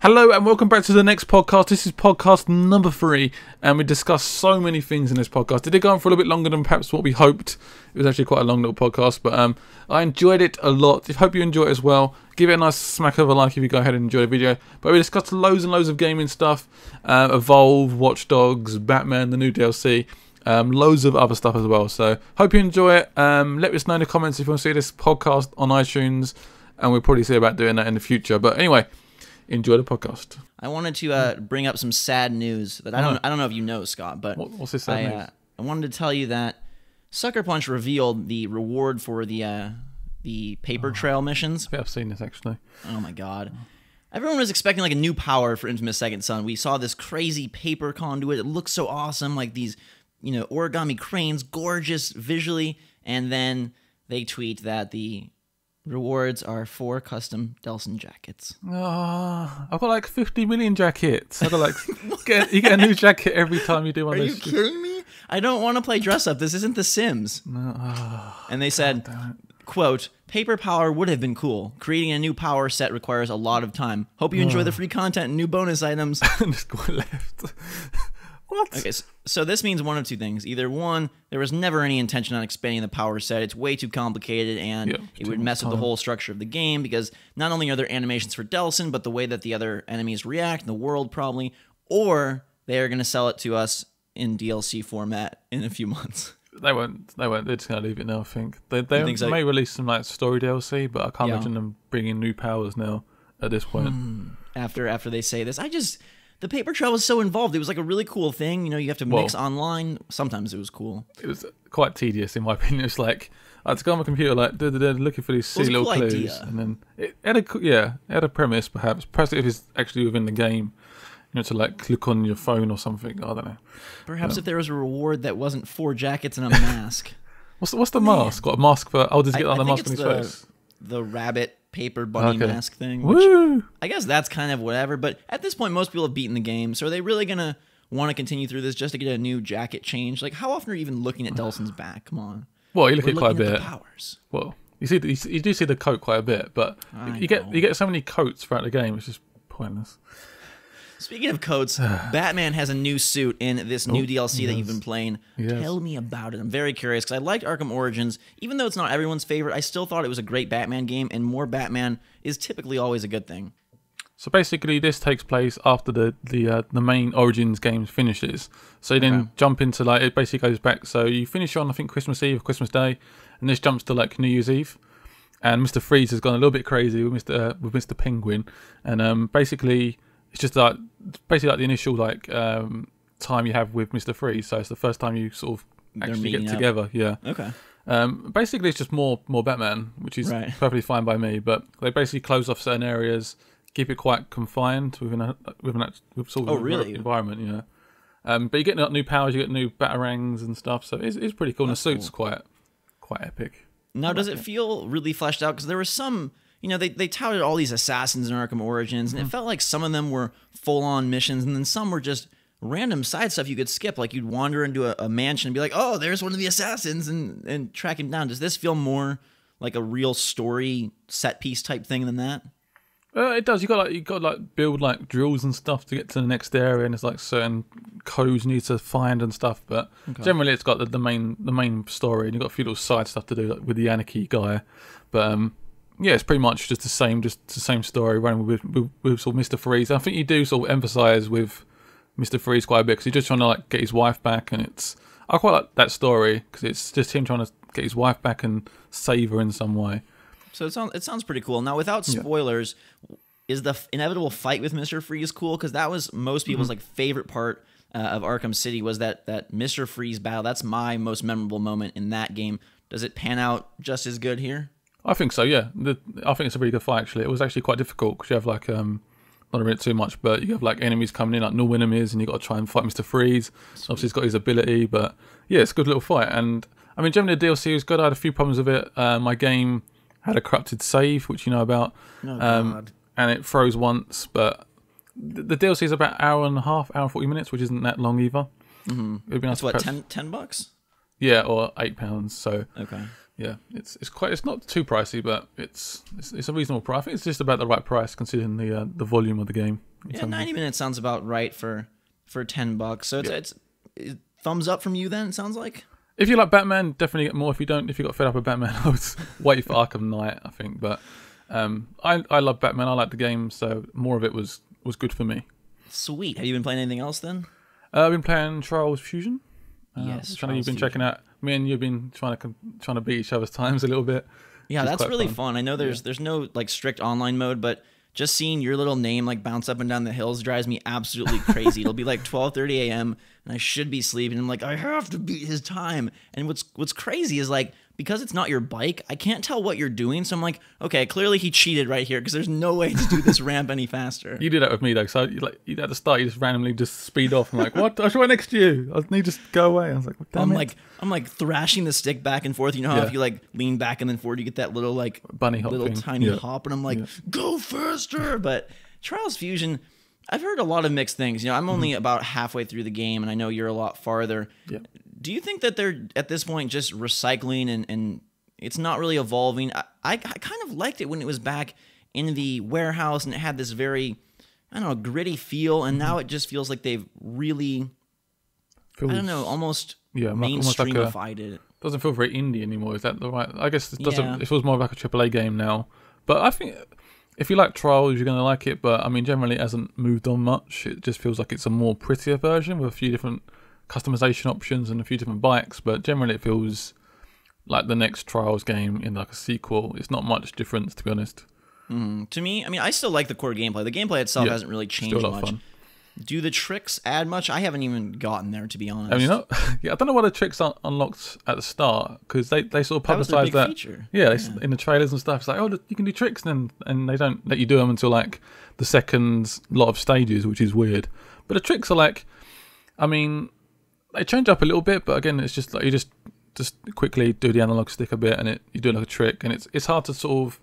Hello and welcome back to the next podcast. This is podcast number 3 and we discussed so many things in this podcast. It did go on for a little bit longer than perhaps what we hoped. It was actually quite a long little podcast, but I enjoyed it a lot. I hope you enjoy it as well. Give it a nice smack of a like if you go ahead and enjoy the video. But we discussed loads and loads of gaming stuff. Evolve, Watch Dogs, Batman, the new DLC. Loads of other stuff as well. So hope you enjoy it. Let us know in the comments if you want to see this podcast on iTunes. And we'll probably see about doing that in the future. But anyway, enjoy the podcast. I wanted to bring up some sad news that I don't know if you know, Scott, but what's this sad news? I wanted to tell you that Sucker Punch revealed the reward for the paper trail missions. I think I've seen this actually. Oh my god. Everyone was expecting like a new power for Infamous Second Son. We saw this crazy paper conduit. It looks so awesome, like these, you know, origami cranes, gorgeous visually, and then they tweet that the rewards are 4 custom Delson jackets. Oh, I've got like 50 million jackets. I've got like, you get a new jacket every time you do one of those. Are you kidding me? I don't want to play dress up. This isn't The Sims. No, oh, and they said, quote, paper power would have been cool. Creating a new power set requires a lot of time. Hope you enjoy the free content and new bonus items. Just go left. What? Okay, so this means one of two things. Either one, there was never any intention on expanding the power set. It's way too complicated, and it would mess with the whole structure of the game, because not only are there animations for Delson, but the way that the other enemies react, the world probably, or they are going to sell it to us in DLC format in a few months. They won't. They're just going to leave it now, I think. They so? may release some like story DLC, but I can't imagine them bringing new powers now at this point. After they say this, the paper trail was so involved. It was like a really cool thing. You know, you have to mix online. Sometimes it was cool. It was quite tedious, in my opinion. It's like I had to go on my computer, like looking for these silly little clues, idea. And then it had a premise, perhaps if it's actually within the game. You know, to like click on your phone or something. I don't know. Perhaps if there was a reward that wasn't 4 jackets and a mask. What's the mask? Got a mask for? Oh, does he get on the mask on his face? The rabbit paper bunny mask thing. Woo! I guess that's kind of whatever, but at this point, most people have beaten the game, so are they really going to want to continue through this just to get a new jacket change? Like, how often are you even looking at Delson's back? Come on. Well, you look at quite a bit. The powers. Well, you do see the coat quite a bit, but you get so many coats throughout the game, it's just pointless. Speaking of coats, Batman has a new suit in this new DLC that you've been playing. Tell me about it. I'm very curious because I liked Arkham Origins. Even though it's not everyone's favorite, I still thought it was a great Batman game, and more Batman is typically always a good thing. So basically, this takes place after the main Origins game finishes. So you then jump into, like, it basically goes back. So you finish on, I think, Christmas Eve or Christmas Day, and this jumps to like New Year's Eve. And Mr. Freeze has gone a little bit crazy with Mr. Penguin, and basically it's just like the initial like time you have with Mr. Freeze. So it's the first time you sort of actually get together. Yeah. Okay. Basically, it's just more Batman, which is perfectly fine by me. But they basically close off certain areas, keep it quite confined with sort of environment. Yeah. But you get new powers, you get new batarangs and stuff. So it's pretty cool. And the suit's quite epic. Now, does it feel really fleshed out? Because there was some. You know, they touted all these assassins in Arkham Origins, and it felt like some of them were full-on missions, and then some were just random side stuff you could skip. Like, you'd wander into a mansion and be like, oh, there's one of the assassins, and track him down. Does this feel more like a real story set-piece type thing than that? It does. You got to build like drills and stuff to get to the next area, and there's like certain codes you need to find and stuff. But generally, it's got the main story, and you've got a few little side stuff to do, like with the Anarchy guy. But yeah, it's pretty much just the same story running with sort of Mr. Freeze. I think you do sort of emphasise with Mr. Freeze quite a bit because he's just trying to like get his wife back, and I quite like that story because it's just him trying to get his wife back and save her in some way. So it sounds pretty cool. Now, without spoilers, is the inevitable fight with Mr. Freeze cool? Because that was most people's like favorite part of Arkham City was that Mr. Freeze battle. That's my most memorable moment in that game. Does it pan out just as good here? I think so, yeah. I think it's a really good fight, actually. It was actually quite difficult because you have, like, not to read too much, but you have, like, enemies coming in, like normal enemies, and you've got to try and fight Mr. Freeze. Obviously, he's got his ability, but, yeah, it's a good little fight. And, I mean, generally, the DLC was good. I had a few problems with it. My game had a corrupted save, which you know about. Oh, God. And it froze once, but the DLC is about an hour and a half, hour and 40 minutes, which isn't that long either. It'd be nice. That's what, $10? Yeah, or £8, so... Okay. Yeah, it's not too pricey, but it's a reasonable price. I think it's just about the right price considering the volume of the game. Yeah, 90 minutes sounds about right for $10. So it's thumbs up from you then. It sounds like. If you like Batman, definitely get more. If you don't, if you got fed up with Batman, I would wait for Arkham Knight, I think. But I love Batman. I like the game, so more of it was good for me. Sweet. Have you been playing anything else then? I've been playing Trials Fusion. Yes, which I know you've been checking out. Me and you've been trying to beat each other's times a little bit. Yeah, that's really fun. I know there's no like strict online mode, but just seeing your little name like bounce up and down the hills drives me absolutely crazy. It'll be like 12:30 a.m. and I should be sleeping. I'm like, I have to beat his time. And what's crazy is like, because it's not your bike, I can't tell what you're doing. So I'm like, okay, clearly he cheated right here because there's no way to do this ramp any faster. You did that with me though. So you at the start, you just randomly just speed off. I'm like, what? I was right next to you. I need to just go away. I was like, damn it. I'm like thrashing the stick back and forth. You know how if you like lean back and then forward, you get that little like bunny hop little thing. tiny hop, and I'm like, go faster. But Trials Fusion, I've heard a lot of mixed things. You know, I'm only about halfway through the game, and I know you're a lot farther. Yeah. Do you think that they're at this point just recycling and it's not really evolving? I kind of liked it when it was back in the warehouse and it had this very, I don't know, gritty feel, and now it just feels like they've really, I don't know, almost mainstreamified it. Doesn't feel very indie anymore. Is that the right? I guess it doesn't. It feels more like a AAA game now. But I think if you like Trials, you're going to like it. But I mean, generally, it hasn't moved on much. It just feels like it's a more prettier version with a few different customization options and a few different bikes. But generally, it feels like the next Trials game in like a sequel. It's not much difference, to be honest. To me, I mean, I still like the core gameplay. The gameplay itself hasn't really changed still a lot of much. fun. Do the tricks add much? I haven't even gotten there, to be honest. I mean, I don't know why the tricks aren't unlocked at the start, because they sort of publicise that. Feature. Yeah, in the trailers and stuff. It's like, oh, you can do tricks, and they don't let you do them until like the second lot of stages, which is weird. But the tricks are like, I mean, they change up a little bit, but again, it's just like you just quickly do the analog stick a bit, and you do like a trick, and it's hard to sort of.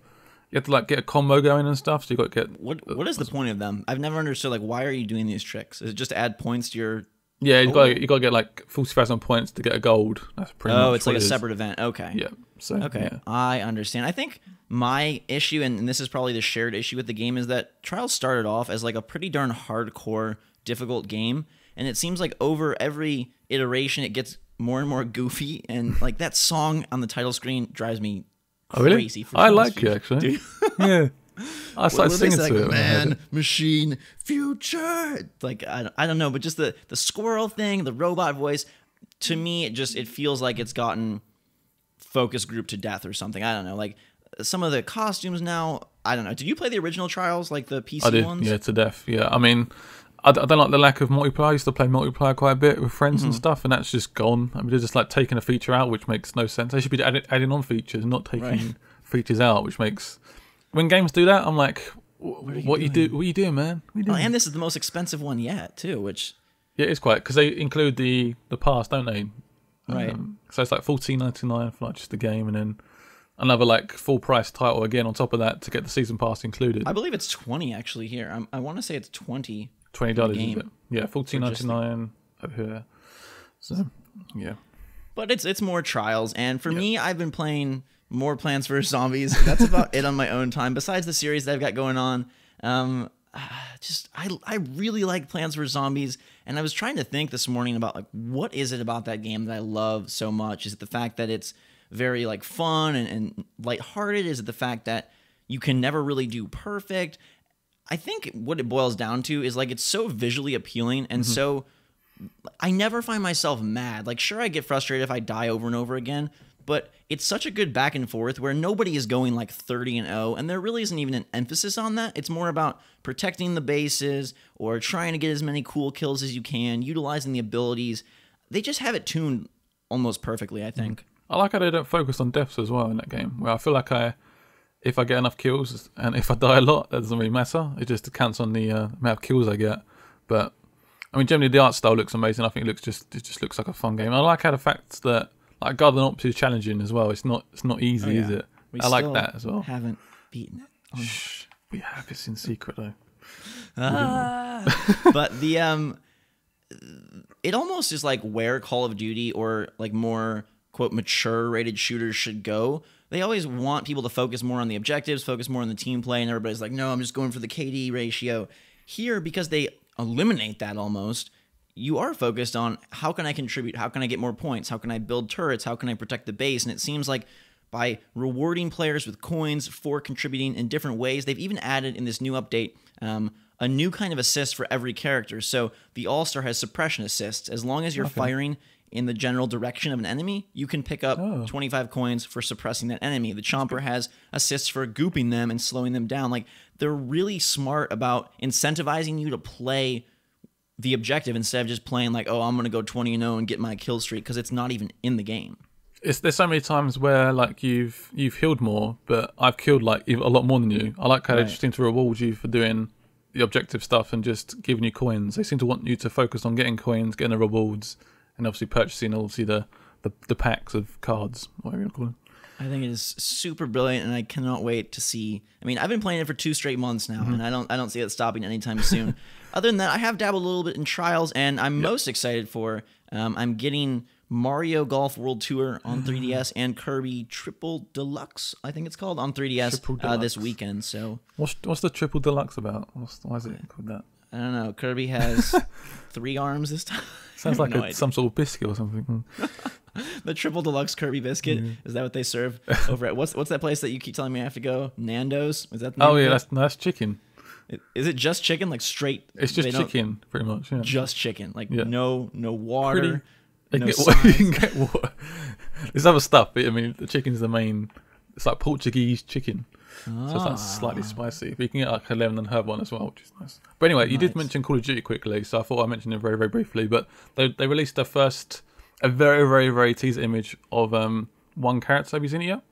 You have to like get a combo going and stuff, so you got to get. What is the point of them? I've never understood. Like, why are you doing these tricks? Is it just to add points to your? Yeah, you got to get like 40,000 points to get a gold. That's pretty much. Oh, it's like a separate event. Okay. Yeah. So okay, yeah. I understand. I think my issue, and this is probably the shared issue with the game, is that Trials started off as like a pretty darn hardcore, difficult game, and it seems like over every iteration it gets more and more goofy, and like that song on the title screen drives me. Oh, really? Crazy for I like it actually. Yeah, I started singing to it. Man, machine, future. Like I don't know, but just the squirrel thing, the robot voice. To me, it feels like it's gotten focus group to death or something. I don't know. Like some of the costumes now. I don't know. Did you play the original Trials, like the PC ones? Yeah, to death. Yeah, I mean. I don't like the lack of multiplayer. I used to play multiplayer quite a bit with friends and stuff, and that's just gone. I mean, they're just like taking a feature out, which makes no sense. They should be adding on features, not taking features out, which makes. When games do that, I'm like, what you doing, man? What you doing? And this is the most expensive one yet, too. Which yeah, it's quite because they include the pass, don't they? Right. So it's like $14.99 for like just the game, and then another like full price title again on top of that to get the season pass included. I believe it's 20 actually here. I want to say it's 20. $20, is it? Yeah, $14.99 over here. So, yeah. But it's more Trials, and for me, I've been playing more Plants vs. Zombies. That's about it on my own time. Besides the series that I've got going on, I really like Plants vs. Zombies, and I was trying to think this morning about like what is it about that game that I love so much? Is it the fact that it's very like fun and lighthearted? Is it the fact that you can never really do perfect? I think what it boils down to is like it's so visually appealing and so I never find myself mad. Like sure I get frustrated if I die over and over again, but it's such a good back and forth where nobody is going like 30-0 and there really isn't even an emphasis on that. It's more about protecting the bases or trying to get as many cool kills as you can, utilizing the abilities. They just have it tuned almost perfectly, I think. I like how they don't focus on deaths as well in that game, where I feel like if I get enough kills and if I die a lot, that doesn't really matter. It just counts on the amount of kills I get. But I mean, generally the art style looks amazing. I think it just looks like a fun game. I like how the fact that like Garden Ops is challenging as well. It's not easy, is it? I like that as well. Haven't beaten it. Shh, we have. It's in secret though. But the it almost is like where Call of Duty or like more quote mature rated shooters should go. They always want people to focus more on the objectives, focus more on the team play, and everybody's like, no, I'm just going for the KD ratio. Here, because they eliminate that almost, you are focused on how can I contribute, how can I get more points, how can I build turrets, how can I protect the base, and it seems like by rewarding players with coins for contributing in different ways, they've even added in this new update a new kind of assist for every character. So the All-Star has suppression assists. As long as you're firing in the general direction of an enemy, you can pick up 25 coins for suppressing that enemy. The Chomper has assists for gooping them and slowing them down. Like, they're really smart about incentivizing you to play the objective instead of just playing like, oh, I'm going to go 20-0 and get my kill streak, because it's not even in the game. There's so many times where like you've healed more, but I've killed like a lot more than you. I like how they just seem to reward you for doing the objective stuff and just giving you coins. They seem to want you to focus on getting coins, getting the rewards, and obviously purchasing the packs of cards, whatever you call them. I think it is super brilliant, and I cannot wait to see. I mean, I've been playing it for 2 straight months now, and I don't see it stopping anytime soon. Other than that, I have dabbled a little bit in Trials, and I'm most excited for. I'm getting Mario Golf World Tour on 3DS and Kirby Triple Deluxe, I think it's called, on 3DS this weekend. So what's the Triple Deluxe about? Why is it called that? I don't know. Kirby has 3 arms this time. Sounds like some sort of biscuit or something. The Triple Deluxe Kirby biscuit, is that what they serve over at what's that place that you keep telling me I have to go? Nando's? Is that the name? Oh yeah, that's chicken. Is it just chicken? Like straight? It's just chicken, pretty much. Yeah. Just chicken. Like no water. You can get water. There's other stuff, but I mean, the chicken's the main. It's like Portuguese chicken, so it's like slightly spicy. But you can get like a lemon and herb one as well, which is nice. But anyway, you did mention Call of Duty quickly, so I thought I'd mention it very, very briefly. But they released a very, very, very teaser image of one character. Have you seen it yet?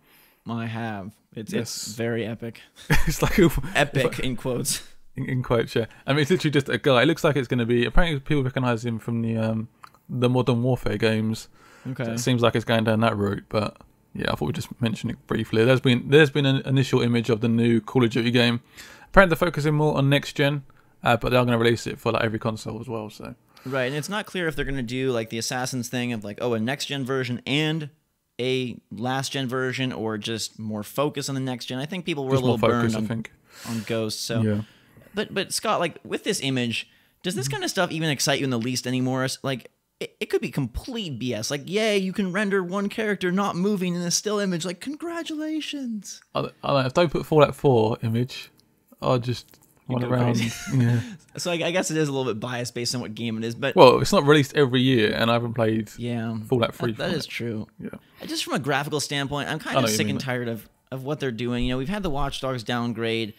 I have. It's very epic. It's like epic in quotes. In quotes, yeah. I mean, it's literally just a guy. It looks like it's going to be. Apparently, people recognize him from the Modern Warfare games. Okay. So it seems like it's going down that route, but yeah, I thought we'd just mention it briefly. There's been an initial image of the new Call of Duty game. Apparently, they're focusing more on next gen, but they are going to release it for like every console as well. So right, and it's not clear if they're going to do like the Assassins thing of like, a next gen version and a last gen version, or just more focus on the next gen. I think people were just a little burned on Ghost. So, yeah. But Scott, like with this image, does this kind of stuff even excite you in the least anymore? Like, it could be complete BS. Like, yay, you can render one character not moving in a still image. Like, congratulations. I don't know, if they put Fallout 4 image, I'll just run around. Yeah. So I guess it is a little bit biased based on what game it is. But well, it's not released every year, and I haven't played Fallout 3. That is true. Yeah. Just from a graphical standpoint, I'm kind of sick and tired of what they're doing. You know, we've had the Watch Dogs downgrade.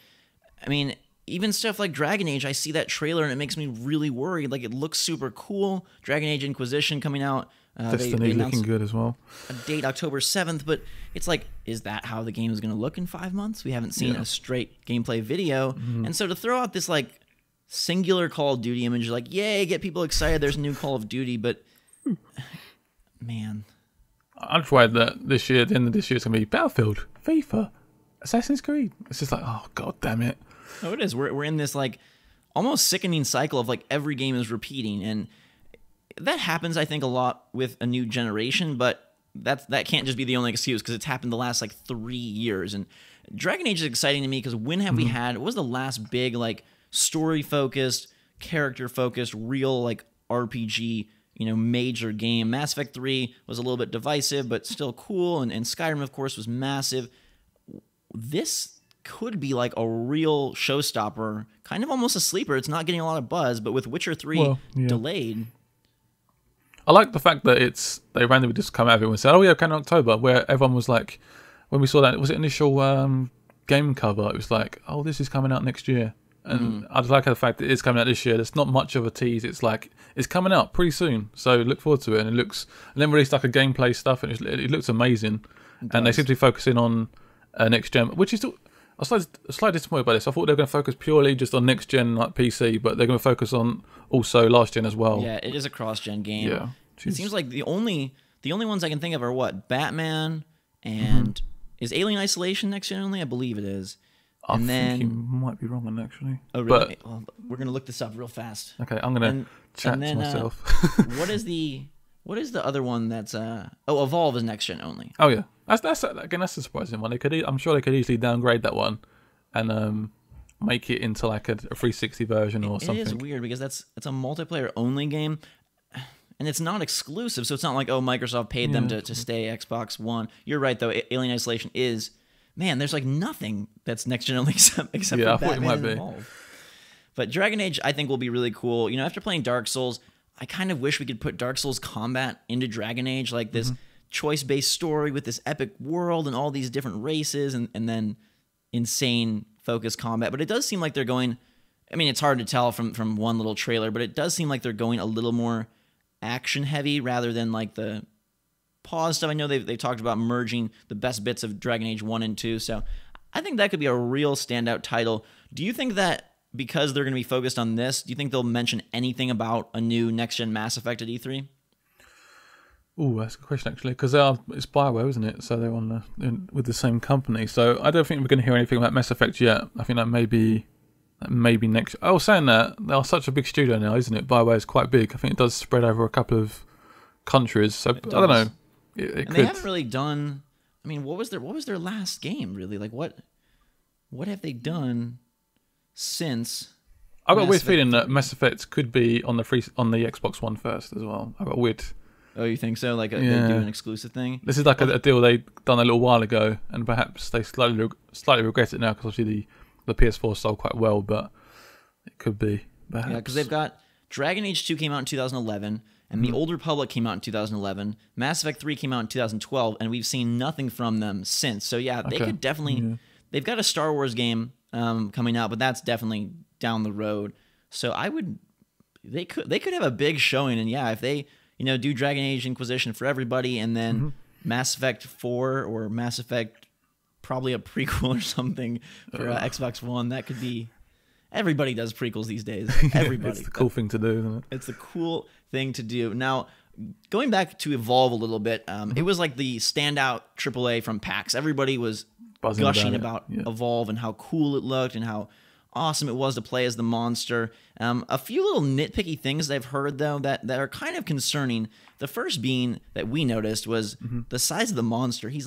I mean, even stuff like Dragon Age, I see that trailer and it makes me really worried. Like, it looks super cool. Dragon Age Inquisition coming out. Destiny looking good as well. A date October 7th, but it's like, is that how the game is going to look in 5 months? We haven't seen a straight gameplay video. And so to throw out this like singular Call of Duty image, like, yay, get people excited, there's a new Call of Duty, but man. I'm afraid that this year, at the end of this year, it's going to be Battlefield, FIFA, Assassin's Creed. It's just like, oh, god damn it. Oh, it is. We're in this like almost sickening cycle of like every game is repeating, and that happens, I think, a lot with a new generation. But that can't just be the only excuse, because it's happened the last like 3 years. And Dragon Age is exciting to me because when have we had? What was the last big like story focused, character focused, real like RPG? Major game. Mass Effect 3 was a little bit divisive, but still cool, and Skyrim, of course, was massive. This could be like a real showstopper, kind of almost a sleeper. It's not getting a lot of buzz, but with Witcher 3 delayed. I like the fact that they randomly just come out of it and said, oh yeah, okay, in October, where everyone was like, when we saw that, was it initial game cover, it was like, oh, this is coming out next year. And I just like the fact that it's coming out this year. There's not much of a tease. It's like, it's coming out pretty soon. So look forward to it. And and then released like a gameplay stuff, and it looks amazing. And they seem to be focusing on next gen, which is... I was slightly disappointed by this. I thought they were going to focus purely just on next gen like PC, but they're going to focus on also last gen as well. Yeah, it is a cross gen game. Yeah, it seems like the only ones I can think of are what, Batman and is Alien Isolation next gen only? I believe it is. I think you might be wrong on that, actually. Oh really? Well, we're going to look this up real fast. Okay, I'm going to chat to myself. What is the What is the other one that's Evolve is next gen only. Oh yeah, that's again that's a surprising one. I'm sure they could easily downgrade that one, and make it into like a 360 version or something. It is weird because it's a multiplayer only game, and it's not exclusive, so it's not like Microsoft paid them to stay Xbox One. You're right though. Alien Isolation is, man, there's like nothing that's next gen only except for Batman and Evolve. But Dragon Age I think will be really cool. After playing Dark Souls, I kind of wish we could put Dark Souls combat into Dragon Age, like this choice-based story with this epic world and all these different races, and then insane focused combat. But it does seem like they're going, I mean, it's hard to tell from one little trailer, but it does seem like they're going a little more action heavy rather than like the pause stuff. I know they talked about merging the best bits of Dragon Age 1 and 2, so I think that could be a real standout title. Do you think that because they're going to be focused on this, do you think they'll mention anything about a new next-gen Mass Effect at E3? Oh, that's a good question actually, because it's BioWare, isn't it? So they're with the same company. So I don't think we're going to hear anything about Mass Effect yet. I think that maybe next. Oh, saying that, they are such a big studio now, isn't it? BioWare is quite big. I think it does spread over a couple of countries. So I don't know. It could. They haven't really done. I mean, what was their last game really? Like what have they done since? I've got a weird feeling that Mass Effect could be on the Xbox One first as well. I've got a weird. Oh, you think so? Like they do an exclusive thing? This is like a deal they done a little while ago, and perhaps they slightly regret it now because obviously the PS4 sold quite well, but it could be. Perhaps. Yeah, because they've got Dragon Age 2 came out in 2011, and The Old Republic came out in 2011. Mass Effect 3 came out in 2012, and we've seen nothing from them since. So yeah, they could definitely. Yeah. They've got a Star Wars game coming out, but that's definitely down the road. So they could have a big showing, and yeah, if they do Dragon Age Inquisition for everybody, and then Mass Effect 4 or Mass Effect, probably a prequel or something for Xbox One. That could be. Everybody does prequels these days. Everybody. It's the cool thing to do, isn't it? It's the cool thing to do. Now, going back to Evolve a little bit, it was like the standout AAA from PAX. Everybody was gushing about Evolve and how cool it looked and how awesome it was to play as the monster. A few little nitpicky things I've heard, though, that are kind of concerning. The first being that we noticed was the size of the monster. He's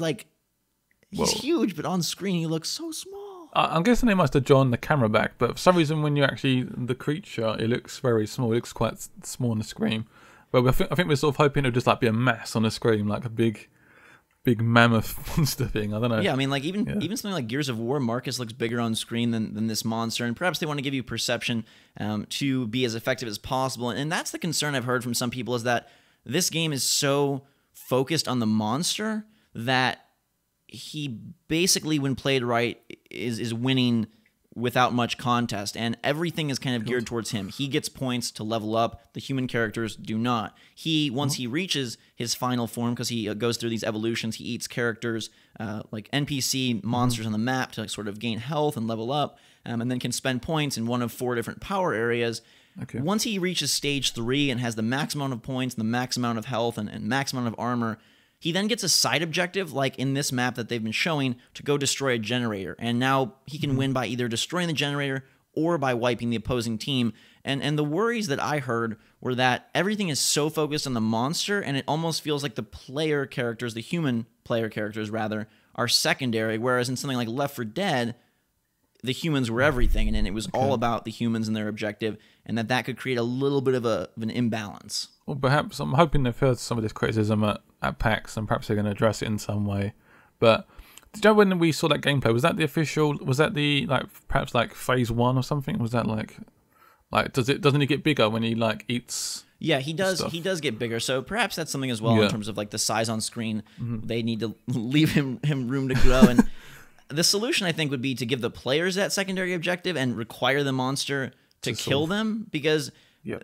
huge, but on screen he looks so small. I'm guessing they must have drawn the camera back, but for some reason when you actually, the creature, it looks very small. It looks quite small on the screen. But I think we're sort of hoping it would just like be a mass on the screen, like a big mammoth monster thing. I don't know. Yeah, I mean, like even something like Gears of War, Marcus looks bigger on screen than this monster, and perhaps they want to give you perception to be as effective as possible. And that's the concern I've heard from some people, is that this game is so focused on the monster that he basically, when played right, is winning without much contest, and everything is kind of geared towards him. He gets points to level up. The human characters do not. Once he reaches his final form, because he goes through these evolutions, he eats characters like NPC monsters on the map to sort of gain health and level up, and then can spend points in one of 4 different power areas. Okay. Once he reaches stage 3 and has the max amount of points, the max amount of health, and max amount of armor, he then gets a side objective, like in this map that they've been showing, to go destroy a generator. And now he can win by either destroying the generator or by wiping the opposing team. And the worries that I heard were that everything is so focused on the monster, and it almost feels like the player characters, the human player characters rather, are secondary, whereas in something like Left 4 Dead, the humans were everything, and it was all about the humans and their objective, and that could create a little bit of an imbalance. Well, perhaps I'm hoping they've heard some of this criticism at PAX, and perhaps they're going to address it in some way. But did you know when we saw that gameplay? Was that the official? Was that the perhaps phase 1 or something? Was that like doesn't he get bigger when he eats? Yeah, he does. Stuff? He does get bigger. So perhaps that's something as well in terms of the size on screen. They need to leave him room to grow. And the solution, I think, would be to give the players that secondary objective and require the monster to kill them, because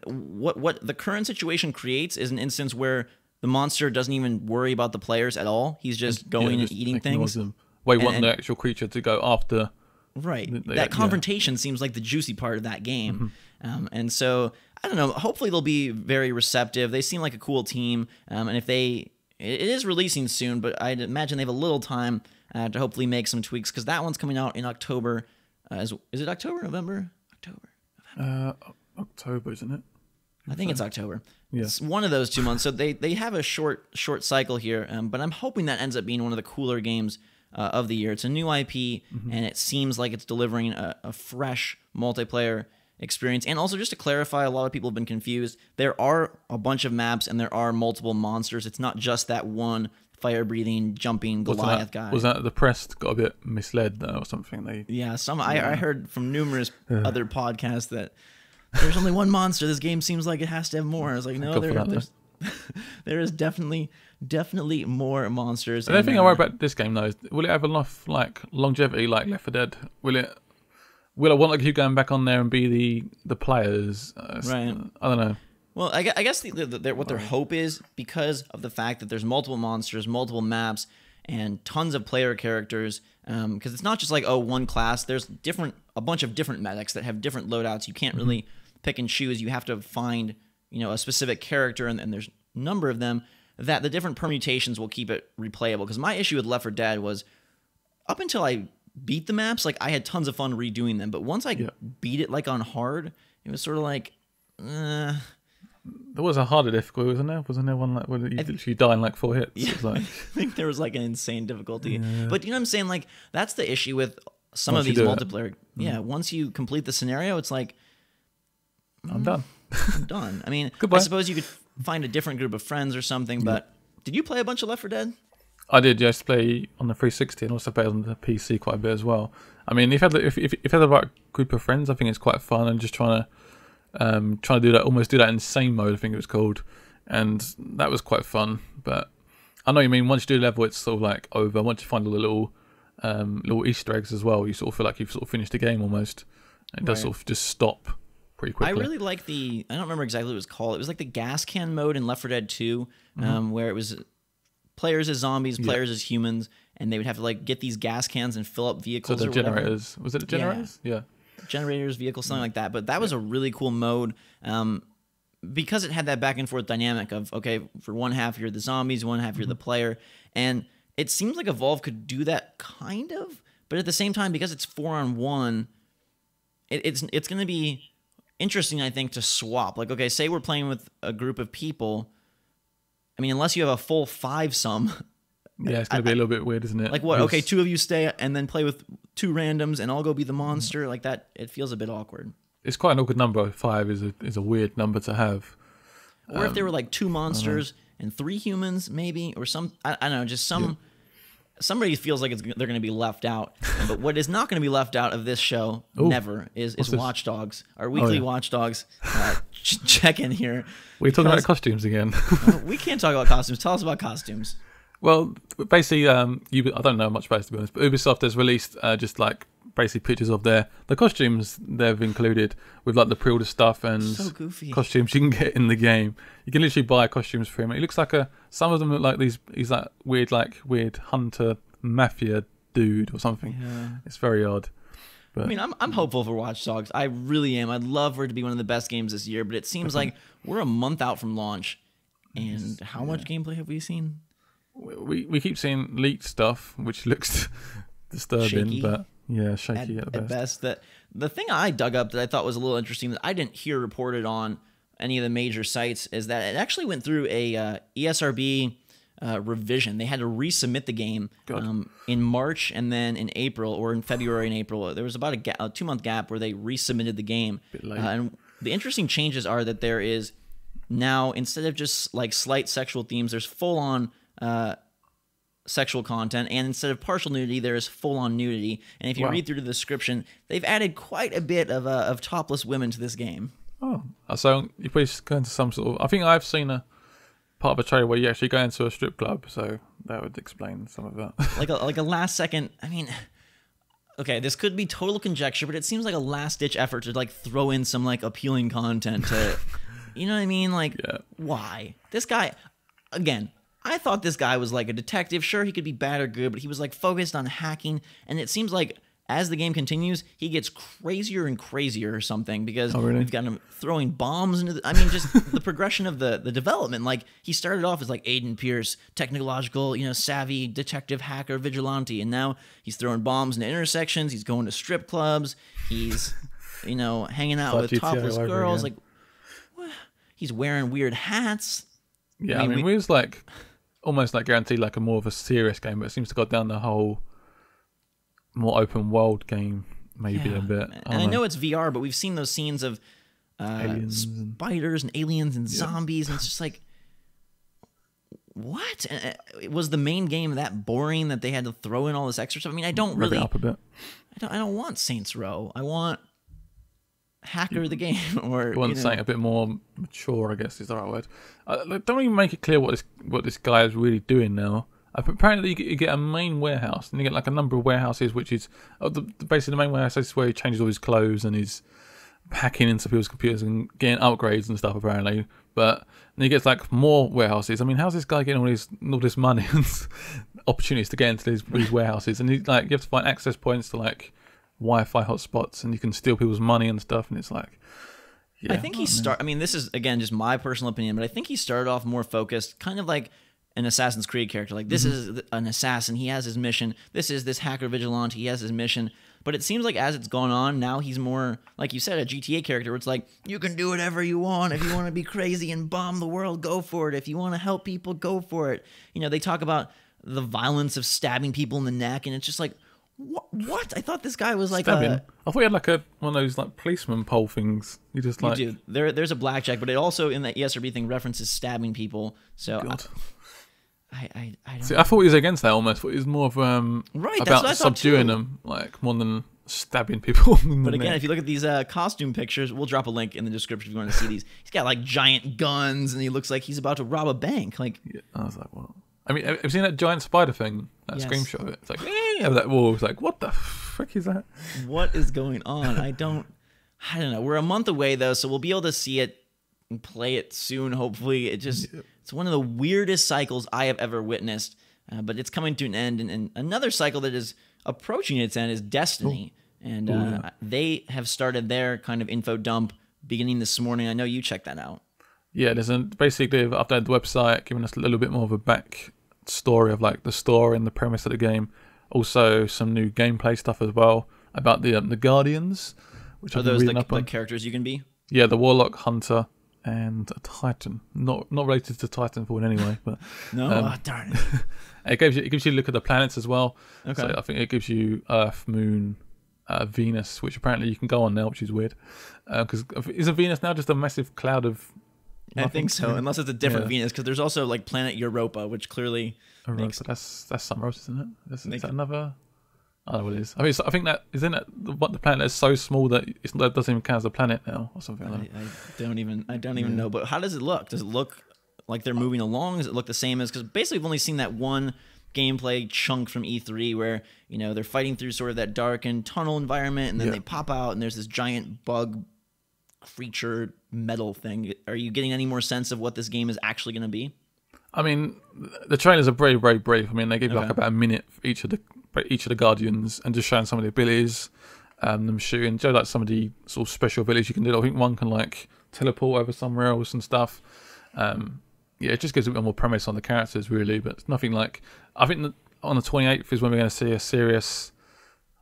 what the current situation creates is an instance where the monster doesn't even worry about the players at all. He's just going and eating things. Them. Well, you want the actual creature to go after. Right. That confrontation seems like the juicy part of that game. And so, I don't know, hopefully they'll be very receptive. They seem like a cool team. And if it is releasing soon, but I'd imagine they have a little time to hopefully make some tweaks, because that one's coming out in October. Is it October, November? October, October, isn't it? I think it's October. Yeah. It's one of those 2 months. So they have a short cycle here, but I'm hoping that ends up being one of the cooler games of the year. It's a new IP, and it seems like it's delivering a fresh multiplayer experience. And also, just to clarify, a lot of people have been confused. There are a bunch of maps, and there are multiple monsters. It's not just that one fire-breathing, jumping Goliath guy. Was that the press got a bit misled or something? I heard from numerous other podcasts that there's only one monster. This game seems like it has to have more. I was like, no, there is definitely more monsters. The only thing I worry about this game though is, will it have enough like longevity like Left 4 Dead? Will I want to keep going back on there and be the players? Right. I don't know. Well, I guess what their hope is, because of the fact that there's multiple monsters, multiple maps, and tons of player characters, because it's not just like, one class. There's a bunch of different medics that have different loadouts. You can't really pick and choose. You have to find, a specific character, and there's a number of them, that the different permutations will keep it replayable. Because my issue with Left 4 Dead was, up until I beat the maps, like, I had tons of fun redoing them. But once I beat it, like, on hard, it was sort of like, There was a harder difficulty, wasn't there? Wasn't there one like where you literally die in like 4 hits? Yeah, like, I think there was like an insane difficulty. Yeah. But you know what I'm saying? Like, that's the issue with some of these multiplayer. Yeah, once you complete the scenario, it's like, I'm done. I'm done. I mean, Goodbye. I suppose you could find a different group of friends or something, but did you play a bunch of Left 4 Dead? I did, yes, play on the 360 and also play on the PC quite a bit as well. I mean, if you had the right group of friends, I think it's quite fun, and just trying to do that, almost do that insane mode, I think it was called, and that was quite fun. But I know what you mean. Once you do level, it's sort of like over. Once you find all the little Easter eggs as well, you sort of feel like you've sort of finished the game almost. It does sort of just stop pretty quickly. I really like I don't remember exactly what it was called. It was like the gas can mode in Left 4 Dead 2, where it was players as zombies, players as humans, and they would have to like get these gas cans and fill up vehicles. So the or whatever. generators, was it the generators? Yeah. Generators, vehicles, something like that. But that was a really cool mode, because it had that back and forth dynamic of, okay, for one half you're the zombies, one half you're the player, and it seems like Evolve could do that kind of, but at the same time, because it's 4-on-1, it's going to be interesting, I think, to swap. Like, okay, say we're playing with a group of people. I mean, unless you have a full 5-sum. Yeah, it's going to be a little bit weird, isn't it? Like what? Okay, 2 of you stay and then play with 2 randoms, and I'll go be the monster. Like that, it feels a bit awkward. It's quite an awkward number. 5 is a weird number to have. Or if there were like 2 monsters and 3 humans, maybe, or some. I don't know, just some. Somebody feels like they're going to be left out. But what is not going to be left out of this show, never, is Watch Dogs. Our weekly Watch Dogs check-in here. We're talking about costumes again. We can't talk about costumes. Tell us about costumes. Well, basically, I don't know much about it, to be honest, but Ubisoft has released just like basically pictures of the costumes they've included with like the pre-order stuff and so goofy costumes you can get in the game. You can literally buy costumes for him. It looks like some of them look like he's like weird hunter mafia dude or something. Yeah. It's very odd. But, I mean, I'm hopeful for Watch Dogs. I really am. I'd love for it to be one of the best games this year, but it seems like we're a month out from launch, and how much gameplay have we seen? We keep seeing leaked stuff, which looks disturbing, shaky. But yeah, shaky at best. The thing I dug up that I thought was a little interesting that I didn't hear reported on any of the major sites is that it actually went through a ESRB revision. They had to resubmit the game in March, and then in April, or in February and April. There was about a 2-month gap where they resubmitted the game. And the interesting changes are that there is now, instead of just like slight sexual themes, there's full-on sexual content, and instead of partial nudity, there is full-on nudity. And if you read through the description, they've added quite a bit of topless women to this game. Oh, so you probably go into some sort of... I think I've seen a part of a trailer where you actually go into a strip club, so that would explain some of that. like a last second... I mean... Okay, this could be total conjecture, but it seems like a last-ditch effort to like throw in some like appealing content to... You know what I mean? Like, why? This guy... Again... I thought this guy was like a detective. Sure, he could be bad or good, but he was like focused on hacking. And it seems like as the game continues, he gets crazier and crazier or something, because we've got him throwing bombs into I mean, just the progression of the development. Like, he started off as like Aiden Pierce, technological, savvy detective, hacker, vigilante. And now he's throwing bombs into intersections. He's going to strip clubs. He's, hanging out with topless girls. Like, what? He's wearing weird hats. Yeah, I mean, we was like almost like guaranteed like a more of a serious game, but it seems to go down the whole more open world game maybe a bit. And I know it's VR, but we've seen those scenes of spiders and aliens and zombies, and it's just like, what? Was the main game that boring that they had to throw in all this extra stuff? I mean, I don't really. Rev it up a bit. I don't want Saints Row. I want Hacker the game, or you want something a bit more mature, I guess is the right word. Don't even make it clear what this guy is really doing now. Apparently, you get a main warehouse, and you get like a number of warehouses, which is basically the main warehouse is where he changes all his clothes and he's hacking into people's computers and getting upgrades and stuff. Apparently, but then he gets like more warehouses. I mean, how's this guy getting all this money and opportunities to get into these warehouses? And you have to find access points to like Wi-Fi hotspots, and you can steal people's money and stuff. And it's like, yeah. I think I mean, this is again just my personal opinion, but I think he started off more focused, kind of like an Assassin's Creed character. Like, this is an assassin, he has his mission. This is this hacker vigilante, he has his mission. But it seems like as it's gone on, now he's more, like you said, a GTA character where it's like, you can do whatever you want. If you want to be crazy and bomb the world, go for it. If you want to help people, go for it. You know, they talk about the violence of stabbing people in the neck, and it's just like, what? I thought this guy was like stabbing. I thought he had like one of those like policeman pole things. You just like... You do. There's a blackjack, but it also, in that ESRB thing, references stabbing people. So... God. I don't See, I thought he was against that almost. I thought he was more of right, that's about what I subduing them, like more than stabbing people. But again, if you look at these costume pictures, we'll drop a link in the description if you want to see these. He's got like giant guns, and he looks like he's about to rob a bank. Like, yeah, I was like, what? I mean, have you seen that giant spider thing? That screenshot of it. It's like, yeah, that wall. It's like, what the frick is that? What is going on? I don't know. We're a month away though, so we'll be able to see it and play it soon. Hopefully, it's one of the weirdest cycles I have ever witnessed. But it's coming to an end, and another cycle that is approaching its end is Destiny. And they have started their kind of info dump beginning this morning. I know you checked that out. Yeah, basically they've updated the website, giving us a little bit more of a back story of like the story and the premise of the game. Also, some new gameplay stuff as well about the Guardians, which are those the characters you can be? Yeah, the Warlock, Hunter, and a Titan. Not related to Titanfall in any way, but no, darn it. It gives you a look at the planets as well. Okay. So I think it gives you Earth, Moon, Venus, which apparently you can go on now, which is weird. Because isn't Venus now just a massive cloud of nothing? I think so, unless it's a different Venus, because there's also like planet Europa, which clearly makes... That's Summerose, isn't it? Is that another? I don't know what it is. I mean, I think that isn't it. The planet is so small that that doesn't even count as a planet now, or something like that. I don't even know. But how does it look? Does it look like they're moving along? Does it look the same as? Because basically, we've only seen that one gameplay chunk from E3 where they're fighting through sort of that darkened tunnel environment, and then they pop out, and there's this giant bug creature metal thing. Are you getting any more sense of what this game is actually going to be? I mean, the trailers are very, very brief. I mean, they give like about a minute for each of the Guardians, and just showing some of the abilities, them shooting. Show like some of the sort of special abilities you can do. I think one can like teleport over somewhere else and stuff. Yeah, it just gives a bit more premise on the characters, really. But it's nothing like. I think that on the 28th is when we're going to see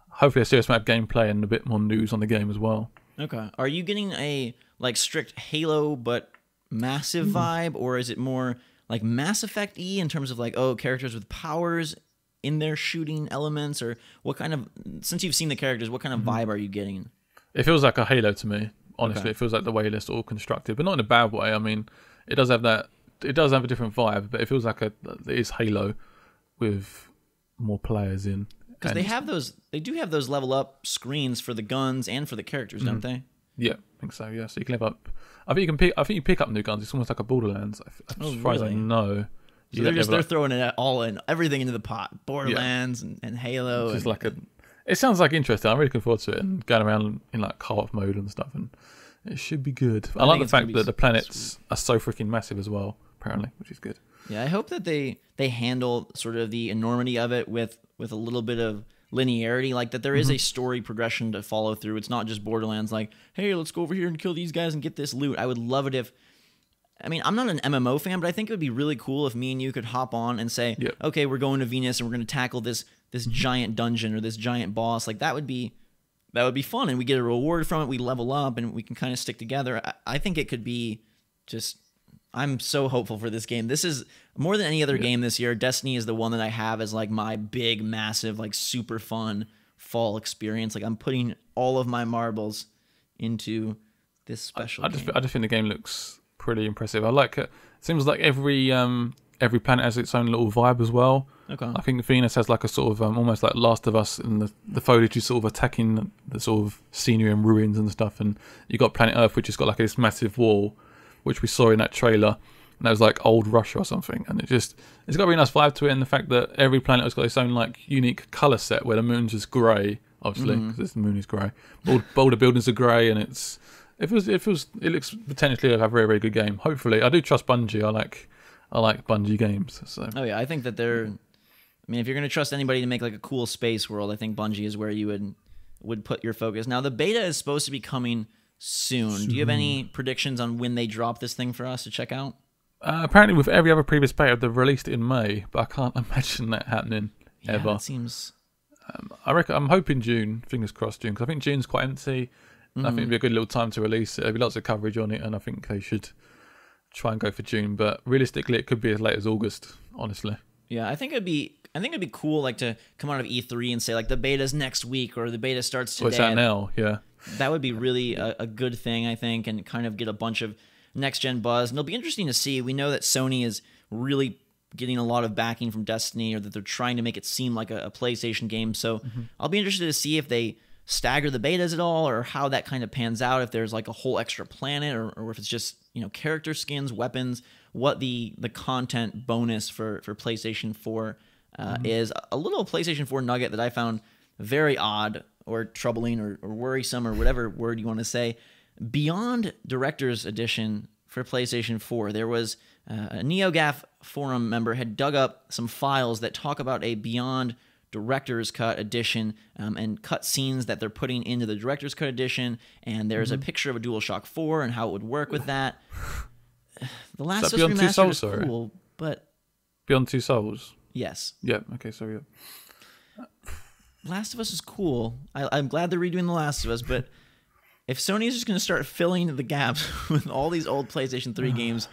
hopefully a serious amount of gameplay and a bit more news on the game as well. Okay. Are you getting a like strict Halo but massive vibe, or is it more like Mass Effect-y in terms of like, characters with powers in their shooting elements, or what kind of, since you've seen the characters, what kind of vibe are you getting? It feels like a Halo to me, honestly. It feels like the way it's all constructed, but not in a bad way. I mean, it does have a different vibe, but it feels like it is Halo with more players in. Because they do have those level up screens for the guns and for the characters, don't they? Yeah, I think so. Yeah, so you can level up. I think you pick up new guns. It's almost like a Borderlands. As far as I know. So they're throwing it all in, everything into the pot. Borderlands and Halo. It's like it sounds like interesting. I'm really looking forward to it, and going around in like co-op mode and stuff, and it should be good. I like the fact that the planets are so freaking massive as well, apparently, which is good. Yeah, I hope that they handle sort of the enormity of it with a little bit of linearity, like that there is a story progression to follow through. It's not just Borderlands like, hey, let's go over here and kill these guys and get this loot. I would love it if, I mean, I'm not an MMO fan, but I think it would be really cool if me and you could hop on and say, okay, we're going to Venus and we're going to tackle this giant dungeon or this giant boss. Like that would be fun, and we get a reward from it. We level up and we can kind of stick together. I think it could be just I'm so hopeful for this game. This is more than any other game this year. Destiny is the one that I have as like my big, massive, like super fun fall experience. Like I'm putting all of my marbles into this special game. I just think the game looks pretty impressive. I like it. It seems like every planet has its own little vibe as well. Okay. I think Venus has like a sort of almost like Last of Us, and the foliage is sort of attacking the sort of scenery and ruins and stuff. And you got Planet Earth, which has got like this massive wall, which we saw in that trailer, and that was like old Russia or something. And it's got a really nice vibe to it, and the fact that every planet has got its own like unique color set, where the moon's just grey, obviously, because the moon is grey. All the buildings are grey, and it looks potentially like a very, very good game. Hopefully, I do trust Bungie. I like Bungie games. So. Oh yeah, I think that they're. I mean, if you're going to trust anybody to make like a cool space world, I think Bungie is where you would put your focus. Now, the beta is supposed to be coming soon. Do you have any predictions on when they drop this thing for us to check out? Apparently, with every other previous beta, they've released it in May, but I can't imagine that happening ever. It seems. I'm hoping June. Fingers crossed, June, because I think June's quite empty. I think it'd be a good little time to release it. There'll be lots of coverage on it, and I think they should try and go for June. But realistically, it could be as late as August. Honestly. Yeah, I think it'd be cool, like to come out of E3 and say like the beta's next week or the beta starts today. Well, it's out now, yeah. That would be really a good thing, I think, and kind of get a bunch of next-gen buzz. And it'll be interesting to see. We know that Sony is really getting a lot of backing from Destiny, or that they're trying to make it seem like a PlayStation game. So I'll be interested to see if they stagger the betas at all, or how that kind of pans out, if there's like a whole extra planet, or if it's just, character skins, weapons, what the content bonus for PlayStation 4 is. A little PlayStation 4 nugget that I found very odd or troubling or worrisome, or whatever word you want to say. Beyond Director's Edition for PlayStation 4, there was a NeoGAF forum member had dug up some files that talk about a Beyond Director's Cut Edition and cut scenes that they're putting into the Director's Cut Edition, and there's a picture of a DualShock 4 and how it would work with that. The Last of Us Remastered is cool, but... Beyond Two Souls? Yes. Yeah, okay, sorry. Last of Us is cool. I'm glad they're redoing The Last of Us, but if Sony is just going to start filling the gaps with all these old PlayStation 3 games,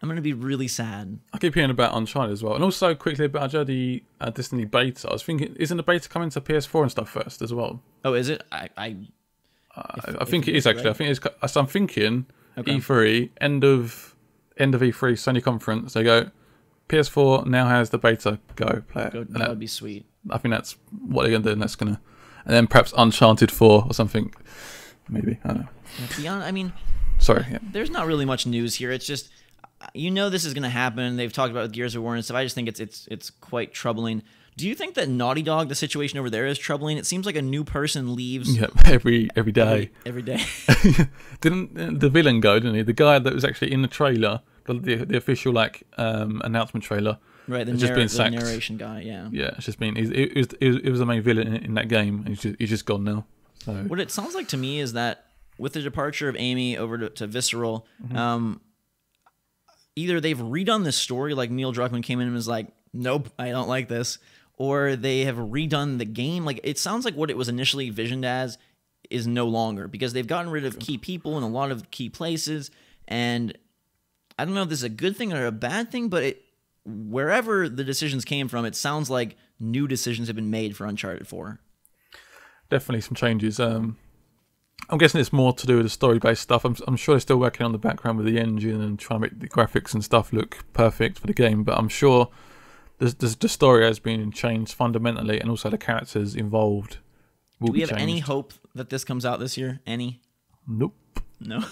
I'm going to be really sad. I keep hearing about Uncharted as well. And also, quickly about the Destiny beta. I was thinking, isn't the beta coming to PS4 and stuff first as well? Oh, is it? I think it is, actually. Right? I think it's. So I'm thinking E3, end of E3, Sony conference, they go, PS4 now has the beta, go play it. That would be sweet. I think that's what they're going to do, and then perhaps Uncharted 4 or something. Maybe, I don't know. Beyond, sorry. Yeah. There's not really much news here. It's just, this is going to happen. They've talked about Gears of War and stuff. I just think it's quite troubling. Do you think that Naughty Dog, the situation over there, is troubling? It seems like a new person leaves. Yeah, every day. Every day. Didn't the villain go? Didn't he? The guy that was actually in the trailer, the official announcement trailer. Right, the narration guy. Yeah. Yeah, it's just been. It was the main villain in that game. And he's just gone now. So. What it sounds like to me is that with the departure of Amy over to Visceral, either they've redone this story, like Neil Druckmann came in and was like, "Nope, I don't like this," or they have redone the game. Like, it sounds like what it was initially visioned as is no longer, because they've gotten rid of key people in a lot of key places. And I don't know if this is a good thing or a bad thing, but wherever the decisions came from, it sounds like new decisions have been made for Uncharted 4. Definitely some changes. I'm guessing it's more to do with the story-based stuff. I'm sure they're still working on the background with the engine and trying to make the graphics and stuff look perfect for the game, but I'm sure the story has been changed fundamentally, and also the characters involved will be changed. Do we have any hope that this comes out this year? Any? Nope. No?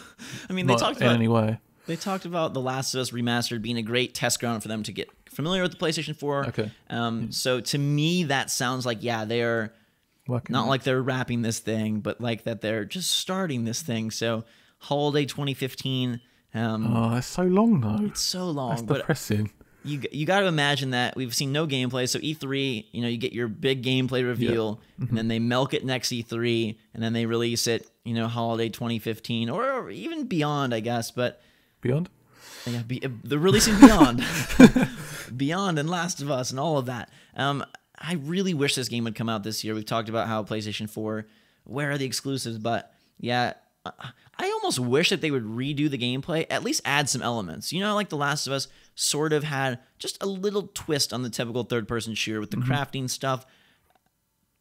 They talked about... in any way. They talked about The Last of Us Remastered being a great test ground for them to get familiar with the PlayStation 4. Okay. So to me, that sounds like, they are not like they're wrapping this thing, but like that they're just starting this thing. So holiday 2015. That's so long, though. It's so long. That's depressing. You got to imagine that we've seen no gameplay. So E3, you get your big gameplay reveal, and then they milk it next E3, and then they release it, holiday 2015, or even beyond, I guess. But Beyond? Yeah, they're releasing Beyond. Beyond and Last of Us and all of that. I really wish this game would come out this year. We've talked about how PlayStation 4, where are the exclusives? But yeah, I almost wish that they would redo the gameplay, at least add some elements. You know, like The Last of Us sort of had just a little twist on the typical third-person shooter with the crafting stuff.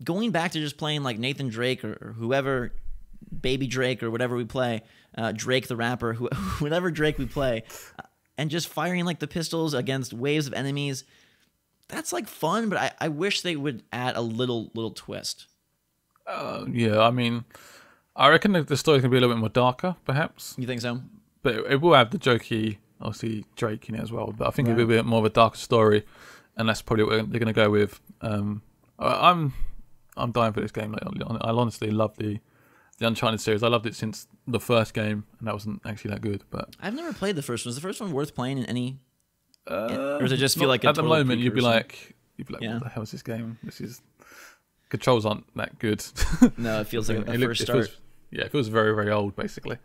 Going back to just playing like Nathan Drake or whoever, Baby Drake or whatever we play, Drake the rapper, whatever Drake we play, and just firing like the pistols against waves of enemies. That's like fun, but I wish they would add a little twist. Yeah, I mean, I reckon the story's going to be a little bit more darker, perhaps. You think so? But it will have the jokey, obviously, Drake in it as well. But I think it'll be a bit more of a darker story, and that's probably what they're going to go with. I'm dying for this game. Like, I honestly love the Uncharted series. I loved it since the first game, and that wasn't actually that good. But I've never played the first one. Is the first one worth playing in any? Or does it just feel like at the moment you'd be like, yeah. what the hell is this game? Controls aren't that good. No, it feels like a first start. It feels very, very old, basically.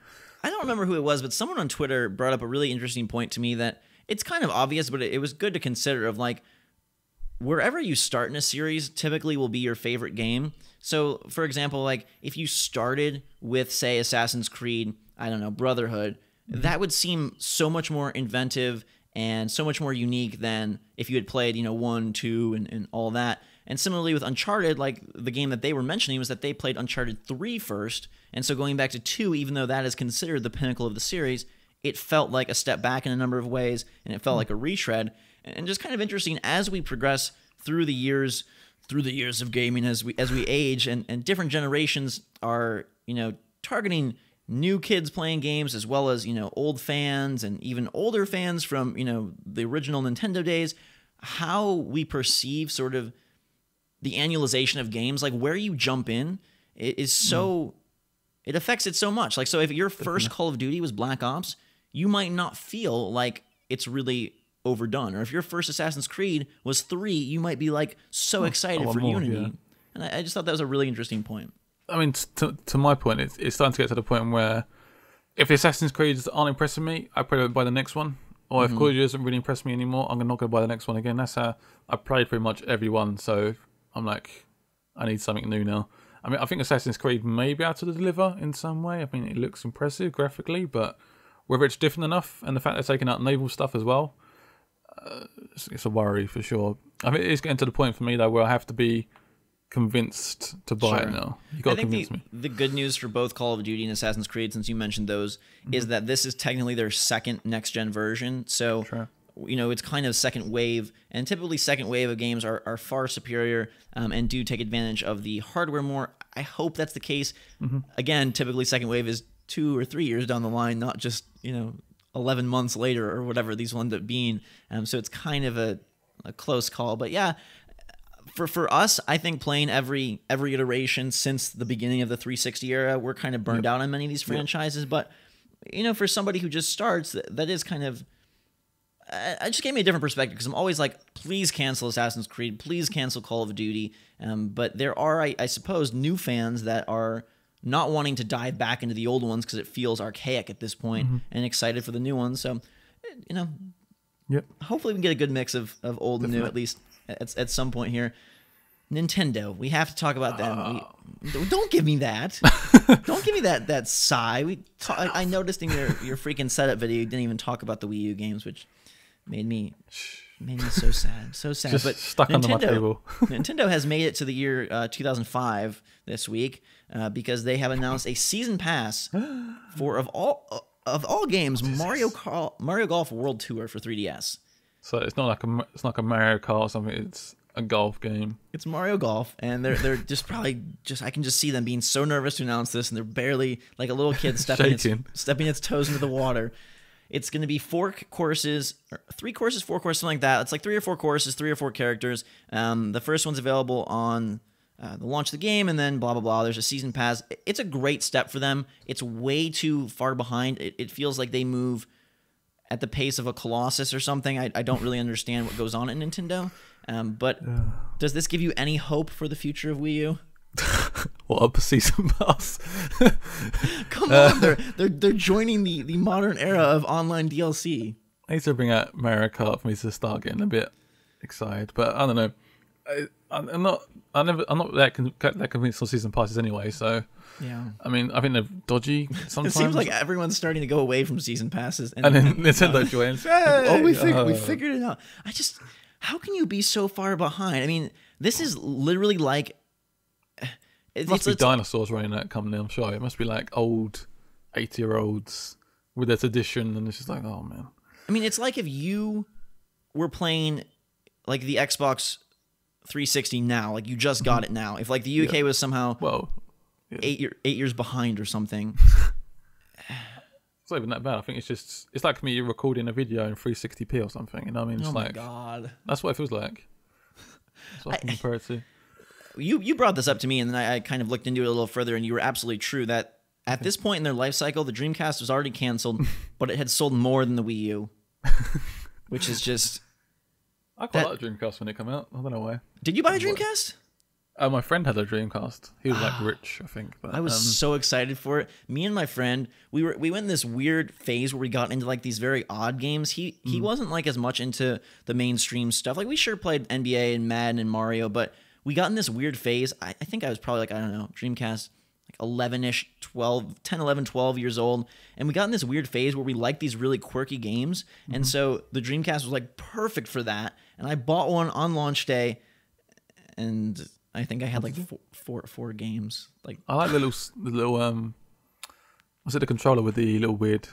I don't remember who it was, but someone on Twitter brought up a really interesting point to me that it's kind of obvious, but it was good to consider of like, wherever you start in a series typically will be your favorite game. So, for example, like if you started with, say, Assassin's Creed, I don't know, Brotherhood, that would seem so much more inventive and so much more unique than if you had played, 1, 2, and all that. And similarly with Uncharted, like the game that they were mentioning was that they played Uncharted 3 first. And so going back to 2, even though that is considered the pinnacle of the series, it felt like a step back in a number of ways, and it felt like a retread. And just kind of interesting as we progress through the years of gaming, as we age, and different generations are targeting new kids playing games as well as old fans and even older fans from the original Nintendo days. How we perceive sort of the annualization of games, like where you jump in, is so it affects it so much. Like, so if your first Call of Duty was Black Ops, you might not feel like it's really overdone. Or if your first Assassin's Creed was 3, you might be like so excited for Unity. Yeah. And I just thought that was a really interesting point. I mean, to my point, it's starting to get to the point where if the Assassin's Creeds aren't impressing me, I probably buy the next one. Or if Call of Duty doesn't really impress me anymore, I'm not going to buy the next one again. That's how I played pretty much every one. So I'm like, I need something new now. I mean, I think Assassin's Creed may be able to deliver in some way. I mean, it looks impressive graphically, but whether it's different enough, and the fact they're taking out naval stuff as well, it's a worry for sure. I think it's getting to the point for me though where I have to be convinced to buy it now. You got to convince me. The good news for both Call of Duty and Assassin's Creed, since you mentioned those, is that this is technically their second next-gen version. So, it's kind of second wave, and typically second wave of games are far superior and do take advantage of the hardware more. I hope that's the case. Again, typically second wave is 2 or 3 years down the line, not just 11 months later or whatever these will end up being. So it's kind of a close call. But yeah, for us, I think playing every iteration since the beginning of the 360 era, we're kind of burned out on many of these franchises. But for somebody who just starts, that is kind of, it just gave me a different perspective, because I'm always like, please cancel Assassin's Creed, please cancel Call of Duty. But there are, I suppose, new fans that are not wanting to dive back into the old ones because it feels archaic at this point, and excited for the new ones. So, hopefully we can get a good mix of old and new, at least at some point here. Nintendo, we have to talk about them. Don't give me that. Don't give me that sigh. I noticed in your freaking setup video, you didn't even talk about the Wii U games, which made me so sad. So sad. Just but stuck under my table. Nintendo has made it to the year 2005 this week because they have announced a season pass for of all games, Mario Golf World Tour for 3DS. So it's not like a Mario Kart or something. It's a golf game. It's Mario Golf, and they're just probably I can just see them being so nervous to announce this, and they're barely like a little kid stepping its toes into the water. It's going to be 4 courses, 3 courses, 4 courses, something like that. It's like 3 or 4 courses, 3 or 4 characters. The first one's available on the launch of the game, and then blah, blah, blah. There's a season pass. It's a great step for them. It's way too far behind. It feels like they move at the pace of a Colossus or something. I don't really understand what goes on at Nintendo. But does this give you any hope for the future of Wii U? What, up a season pass? Come on, they're joining the modern era of online DLC. I need to bring out Mario Kart for me to start getting a bit excited, but I don't know. I'm not that convinced on season passes anyway. So Yeah. I mean, I think they're dodgy sometimes. It seems like everyone's starting to go away from season passes, and then Nintendo joins. Oh, we figured it out. How can you be so far behind? I mean, this is literally like It must be dinosaurs running that company, I'm sure. It must be like old 80-year-olds with their tradition, and it's just like, oh man. I mean, it's like if you were playing like the Xbox 360 now, like you just got it now. If like the UK was somehow 8 years behind or something. It's not even that bad. I think it's like me recording a video in 360p or something. You know what I mean? It's oh my god, that's what it feels like. That's what I can compare it to. You brought this up to me, and then I kind of looked into it a little further, and you were absolutely true that at this point in their life cycle, the Dreamcast was already canceled, but it had sold more than the Wii U, which is just. I quite like Dreamcast when it came out. I don't know why. Did you buy a Dreamcast? My friend had a Dreamcast. He was like rich, I think. But, I was so excited for it. Me and my friend, we went in this weird phase where we got into like these very odd games. He wasn't like as much into the mainstream stuff. Like we sure played NBA and Madden and Mario, but we got in this weird phase. I think I was probably like, I don't know, Dreamcast, like 11-ish, 10, 11, 12 years old. And we got in this weird phase where we liked these really quirky games. And so the Dreamcast was like perfect for that. And I bought one on launch day, and I think I had like four games. Like I like the little was it the controller with the little weird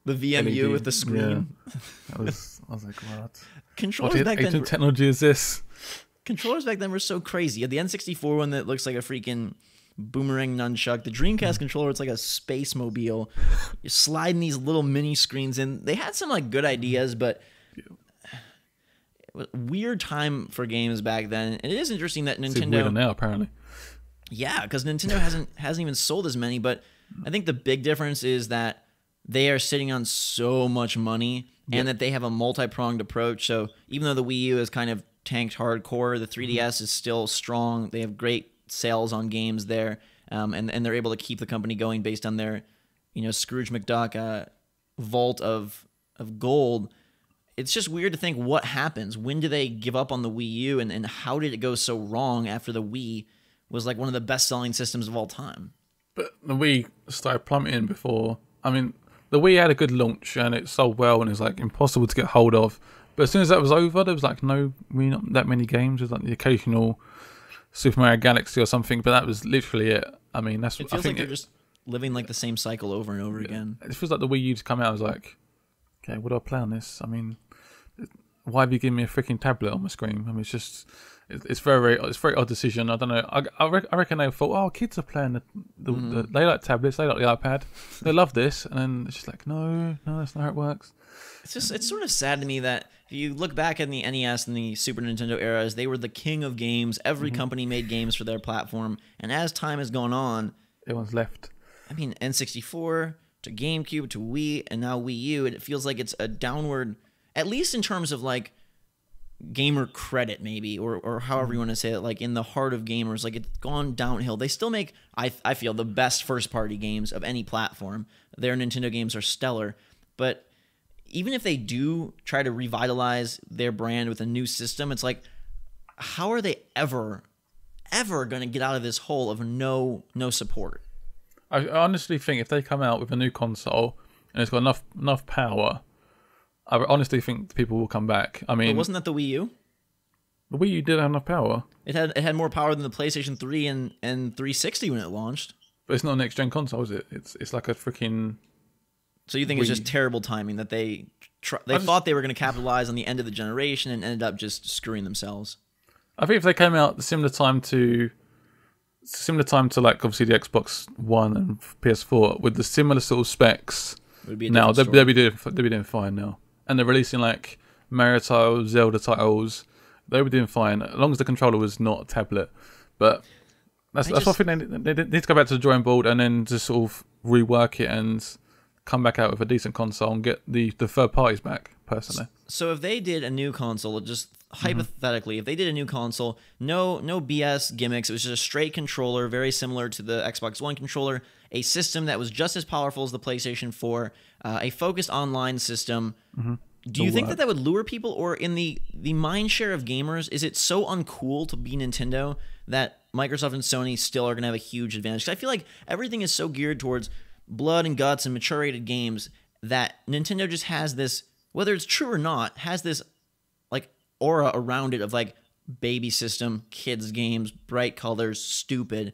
the VMU LED? with the screen? Yeah. I was like, what? Controllers back then. What technology is this? Controllers back then were so crazy. You had the N64 one that looks like a freaking boomerang nunchuck. The Dreamcast controller, it's like a space mobile. You're sliding these little mini screens in. They had some like good ideas, but weird time for games back then. And it is interesting that Nintendo. It's weirder now, apparently. Yeah, because Nintendo hasn't even sold as many. But I think the big difference is that they are sitting on so much money, and that they have a multi-pronged approach. So even though the Wii U is kind of tanked hardcore, the 3DS is still strong. They have great sales on games there, and they're able to keep the company going based on their, Scrooge McDuck vault of gold. It's just weird to think what happens. When do they give up on the Wii U, and how did it go so wrong after the Wii was like one of the best-selling systems of all time? But the Wii started plummeting before. I mean, the Wii had a good launch, and it sold well, and it was like impossible to get hold of. But as soon as that was over, there was like not that many games. There's like the occasional Super Mario Galaxy or something, but that was literally it. I mean, It feels like they're just living like the same cycle over and over again. It feels like the Wii U to come out. I was like, okay, what do I play on this? I mean, why have you given me a freaking tablet on my screen? I mean, it's very odd decision. I don't know. I reckon they thought, oh, kids are playing they like tablets, they like the iPad, they love this, and then it's just like, no, that's not how it works. It's sort of sad to me that if you look back in the NES and the Super Nintendo eras, they were the king of games. Every company made games for their platform, and as time has gone on, everyone's left. I mean, N64 to GameCube to Wii and now Wii U, it feels like it's a downward, at least in terms of like gamer credit maybe, or however you want to say it, like in the heart of gamers, like it's gone downhill. They still make, I feel, the best first-party games of any platform. Their Nintendo games are stellar, but even if they do try to revitalize their brand with a new system, it's like, how are they ever going to get out of this hole of no support? I honestly think if they come out with a new console and it's got enough power, I honestly think people will come back. I mean, but wasn't that the Wii U? The Wii U did have enough power. It had more power than the PlayStation 3 and 360 when it launched. But it's not a next gen console, is it? It's like a freaking. So you think it's just terrible timing that they thought they were going to capitalize on the end of the generation and ended up just screwing themselves? I think if they came out similar time to like obviously the Xbox One and PS4 with the similar sort of specs, now they'd be doing fine now. And they're releasing like Mario titles, Zelda titles. They were doing fine as long as the controller was not a tablet. But that's what I think they need to go back to the drawing board and then just sort of rework it and come back out with a decent console and get the third parties back, personally. So if they did a new console, just hypothetically, if they did a new console, no BS gimmicks, it was just a straight controller, very similar to the Xbox One controller, a system that was just as powerful as the PlayStation 4, a focused online system, Do you think that would lure people, or in the mind share of gamers, is it so uncool to be Nintendo that Microsoft and Sony still are going to have a huge advantage? 'Cause I feel like everything is so geared towards blood and guts and mature-rated games that Nintendo just has this, whether it's true or not, has this like aura around it of like baby system, kids games, bright colors, stupid.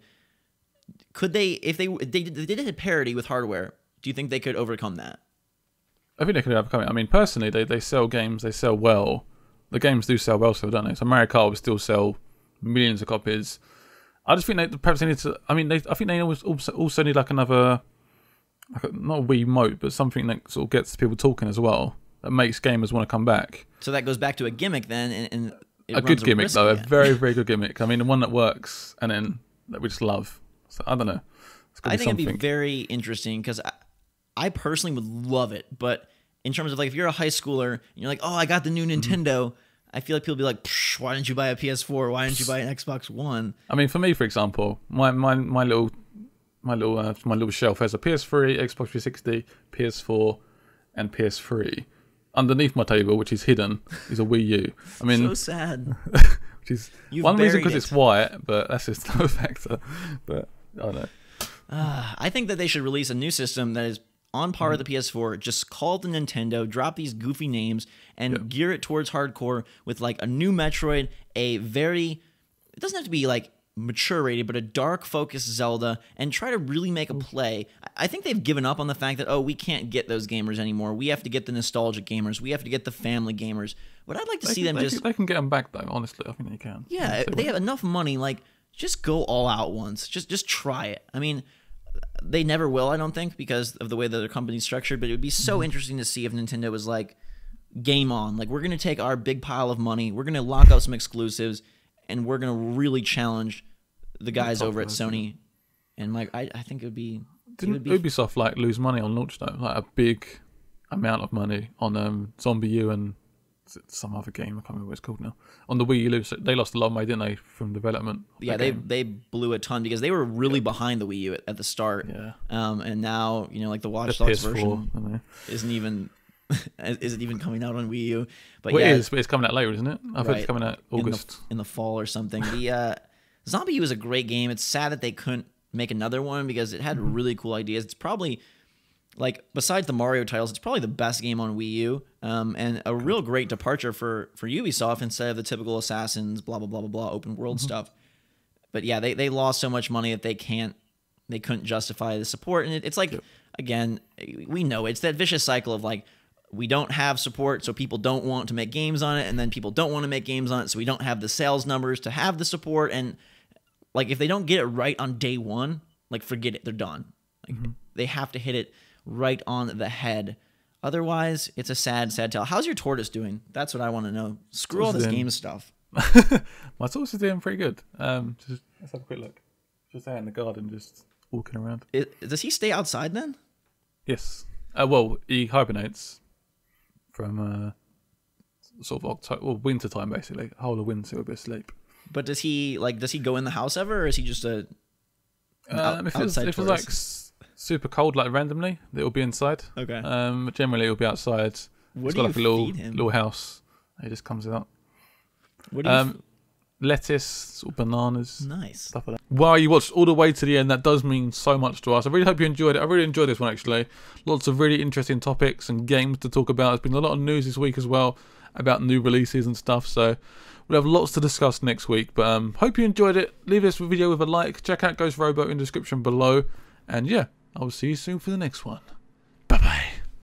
Could they, if they did a parody with hardware, do you think they could overcome that? I think they could overcome it. I mean, personally, they sell games, they sell well. The games do sell well, so don't they? So Mario Kart will still sell millions of copies. I just think perhaps they need to. I mean, I think they also need like another, not a Wii Mote, but something that sort of gets people talking as well. That makes gamers want to come back. So that goes back to a gimmick then, and a good gimmick though, a very very good gimmick. I mean, the one that works, and then that we just love. So I don't know. I think it'd be very interesting because I personally would love it, but in terms of like if you're a high schooler and you're like, oh, I got the new Nintendo, I feel like people be like, why didn't you buy a PS4? Why didn't you buy an Xbox One? I mean, for me, for example, my little shelf has a PS3, Xbox 360, PS4, and PS3. Underneath my table, which is hidden, is a Wii U. I mean, so sad. Which is one reason because it's white, but that's just no factor. But I don't know. I think that they should release a new system that is on par with the PS4. Just call it the Nintendo, drop these goofy names, and gear it towards hardcore with like a new Metroid, a very, it doesn't have to be like mature rated, but a dark focused Zelda, and try to really make a play. I think they've given up on the fact that, oh, we can't get those gamers anymore. We have to get the nostalgic gamers. We have to get the family gamers. But I'd like to see them just... They can get them back, though, honestly. I think they can. Yeah, they have enough money. Like, just go all out once. Just try it. I mean, they never will, I don't think, because of the way that their company's structured, but it would be so interesting to see if Nintendo was like, game on. Like, we're going to take our big pile of money, we're going to lock out some exclusives, and we're going to really challenge the guys over at Sony. And like, I think it would be... Didn't Ubisoft like lose money on launch though? Like a big amount of money on Zombie U and some other game. I can't remember what it's called now. On the Wii U, they lost a lot of money, didn't they, from development? Yeah, they blew a ton because they were really behind the Wii U at the start. Yeah. And now, you know, like the Watch Dogs version isn't even coming out on Wii U. But well, yeah, it is, but it's coming out later, isn't it? I think it's coming out August in the fall or something. The Zombie U is a great game. It's sad that they couldn't make another one because it had really cool ideas. It's probably, like, besides the Mario titles, it's probably the best game on Wii U, and a real great departure for Ubisoft instead of the typical Assassins, blah, blah, blah, blah, blah, open world stuff. But yeah, they lost so much money that they couldn't justify the support. And it's like, again, we know it's that vicious cycle of like, we don't have support, so people don't want to make games on it, and then people don't want to make games on it, so we don't have the sales numbers to have the support. And like, if they don't get it right on day one, like, forget it, they're done. Like, they have to hit it right on the head. Otherwise, it's a sad, sad tale. How's your tortoise doing? That's what I want to know. Screw all this game stuff. My tortoise is doing pretty good. Let's have a quick look. Just out in the garden, just walking around. Does he stay outside then? Yes. Well, he hibernates from sort of October, well, winter time, basically. Whole of winter, he'll be asleep. But does he go in the house ever, or is he just a if it's like super cold, like randomly, it'll be inside. Okay. Generally, it'll be outside. What It's got like a little house. He just comes out. What do you lettuce, sort of bananas, nice stuff like that. Wow, you watched all the way to the end. That does mean so much to us. I really hope you enjoyed it. I really enjoyed this one, actually. Lots of really interesting topics and games to talk about. There's been a lot of news this week as well about new releases and stuff. So we'll have lots to discuss next week. But hope you enjoyed it. Leave this video with a like. Check out Ghost Robo in the description below. And yeah, I will see you soon for the next one.